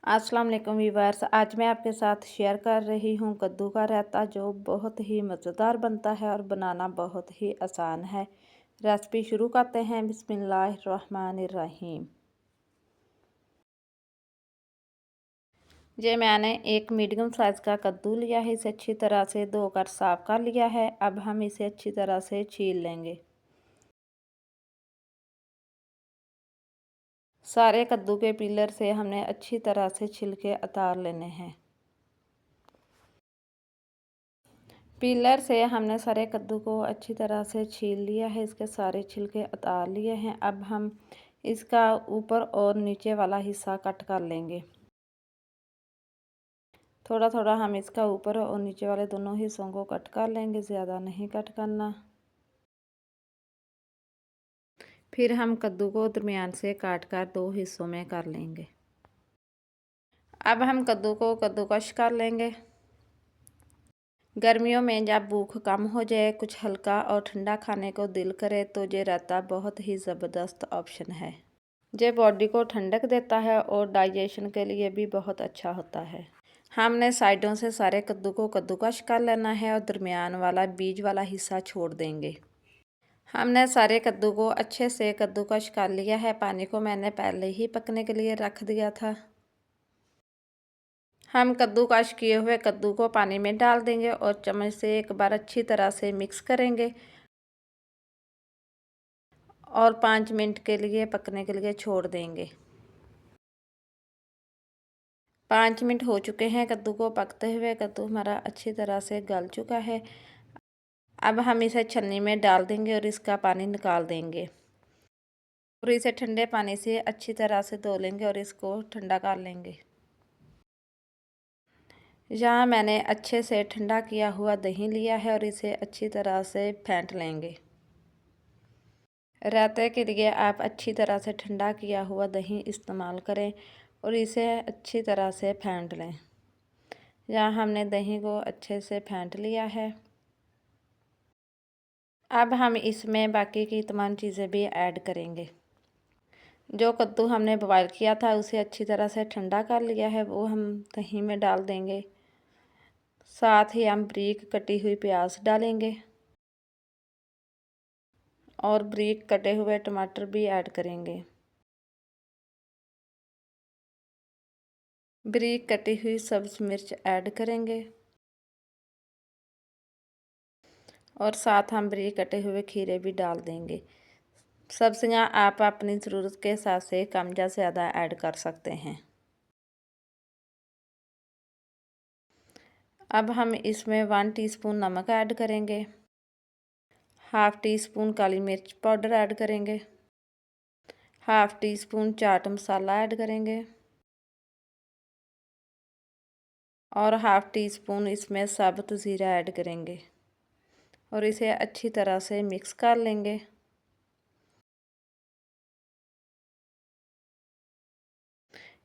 अस्सलाम वालेकुम व्यूअर्स। आज मैं आपके साथ शेयर कर रही हूँ कद्दू का रायता, जो बहुत ही मज़ेदार बनता है और बनाना बहुत ही आसान है। रेसिपी शुरू करते हैं। बिस्मिल्लाहिर्रहमानिर्रहीम। ये मैंने एक मीडियम साइज़ का कद्दू लिया है। इसे अच्छी तरह से धोकर साफ़ कर लिया है। अब हम इसे अच्छी तरह से छील लेंगे। सारे कद्दू के पीलर से हमने अच्छी तरह से छिलके उतार लेने हैं। पीलर से हमने सारे कद्दू को अच्छी तरह से छील लिया है। इसके सारे छिलके उतार लिए हैं। अब हम इसका ऊपर और नीचे वाला हिस्सा कट कर लेंगे। थोड़ा थोड़ा हम इसका ऊपर और नीचे वाले दोनों हिस्सों को कट कर लेंगे, ज़्यादा नहीं कट करना। फिर हम कद्दू को दरमियान से काट कर दो हिस्सों में कर लेंगे। अब हम कद्दू को कद्दूकश कर लेंगे। गर्मियों में जब भूख कम हो जाए, कुछ हल्का और ठंडा खाने को दिल करे, तो ये रायता बहुत ही ज़बरदस्त ऑप्शन है। ये बॉडी को ठंडक देता है और डाइजेशन के लिए भी बहुत अच्छा होता है। हमने साइडों से सारे कद्दू को कद्दूकश कर लेना है और दरमियान वाला बीज वाला हिस्सा छोड़ देंगे। हमने सारे कद्दू को अच्छे से कद्दूकश कर लिया है। पानी को मैंने पहले ही पकने के लिए रख दिया था। हम कद्दूकश किए हुए कद्दू को पानी में डाल देंगे और चम्मच से एक बार अच्छी तरह से मिक्स करेंगे और 5 मिनट के लिए पकने के लिए छोड़ देंगे। 5 मिनट हो चुके हैं कद्दू को पकते हुए। कद्दू हमारा अच्छी तरह से गल चुका है। अब हम इसे छन्नी में डाल देंगे और इसका पानी निकाल देंगे और इसे ठंडे पानी से अच्छी तरह से धो लेंगे और इसको ठंडा कर लेंगे। यहाँ मैंने अच्छे से ठंडा किया हुआ दही लिया है और इसे अच्छी तरह से फेंट लेंगे। रायते के लिए आप अच्छी तरह से ठंडा किया हुआ दही इस्तेमाल करें और इसे अच्छी तरह से फेंट लें। यहाँ हमने दही को अच्छे से फेंट लिया है। अब हम इसमें बाकी की तमाम चीज़ें भी ऐड करेंगे। जो कद्दू हमने बॉयल किया था उसे अच्छी तरह से ठंडा कर लिया है, वो हम दही में डाल देंगे। साथ ही हम बारीक कटी हुई प्याज डालेंगे और बारीक कटे हुए टमाटर भी ऐड करेंगे। बारीक कटी हुई सब्ज़ मिर्च ऐड करेंगे और साथ हम बारीक कटे हुए खीरे भी डाल देंगे। सब्जियां आप अपनी ज़रूरत के हिसाब से कम या ज़्यादा ऐड कर सकते हैं। अब हम इसमें 1 टीस्पून नमक ऐड करेंगे। हाफ़ टी स्पून काली मिर्च पाउडर ऐड करेंगे। Half tea spoon chaat masala add करेंगे और हाफ़ टी स्पून इसमें साबुत ज़ीरा ऐड करेंगे और इसे अच्छी तरह से मिक्स कर लेंगे।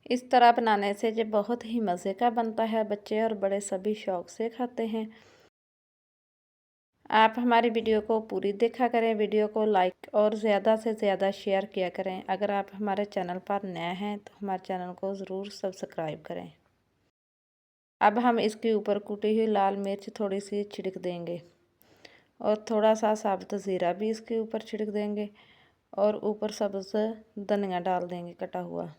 इस तरह बनाने से ये बहुत ही मज़े का बनता है। बच्चे और बड़े सभी शौक़ से खाते हैं। आप हमारी वीडियो को पूरी देखा करें। वीडियो को लाइक और ज़्यादा से ज़्यादा शेयर किया करें। अगर आप हमारे चैनल पर नए हैं तो हमारे चैनल को ज़रूर सब्सक्राइब करें। अब हम इसके ऊपर कुटी हुई लाल मिर्च थोड़ी सी छिड़क देंगे और थोड़ा सा साबुत ज़ीरा भी इसके ऊपर छिड़क देंगे और ऊपर सब्ज़ धनिया डाल देंगे कटा हुआ।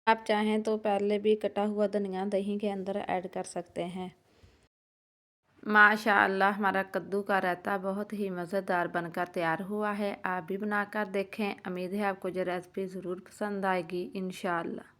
आप चाहें तो पहले भी कटा हुआ धनिया दही के अंदर ऐड कर सकते हैं। माशाअल्लाह, हमारा कद्दू का रायता बहुत ही मज़ेदार बनकर तैयार हुआ है। आप भी बनाकर देखें। उम्मीद है आपको ये रेसिपी ज़रूर पसंद आएगी इंशाअल्लाह।